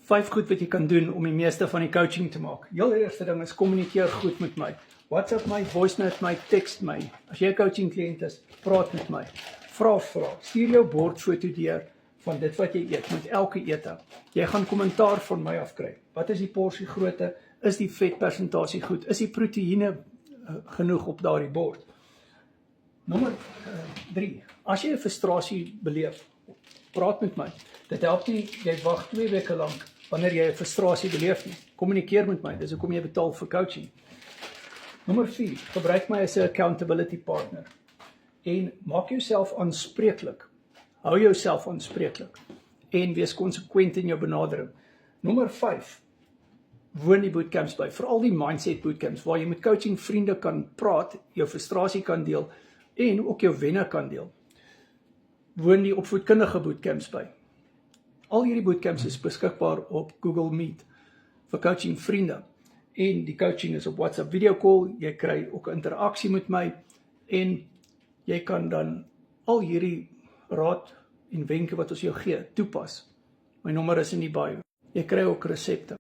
5 goed wat jy kan doen om die meeste van die coaching te maak. Heel eerste ding is kommunikeer goed met my. WhatsApp my, voice note my, text my. As jy 'n coaching kliënt is, praat met my. Vra. Stuur jou bordfoto deur van dit wat jy eet met elke ete. Jy gaan kommentaar van my afkry. Wat is die porsie grootte? Is die vetpersentasie goed? Is die proteïene genoeg op daardie bord? Nommer 3. As jy 'n frustrasie beleef, praat met my. Dit help nie, jy wag 2 weke lank wanneer jy 'n frustrasie beleef nie. Kommunikeer met my, dis hoekom jy betaal vir coaching. Nommer 4. Gebruik my as 'n accountability partner. En maak jouself aanspreeklik. Hou jouself aanspreeklik. En wees konsekwent in jou benadering. Nommer 5. Woon die bootcamps by, veral die mindset bootcamps, waar jy met coaching vriende kan praat, jou frustrasie kan deel, en ook jou wenne kan deel. Woon die opvoedkundige bootcamps by. Al hierdie bootcamps is beskikbaar op Google Meet vir coaching vriende. En die coaching is op WhatsApp video call, jy kry ook interaksie met my, en jy kan dan al hierdie raad en wenke wat ons jou gee, toepas. My nommer is in die bio. Jy kry ook resepte.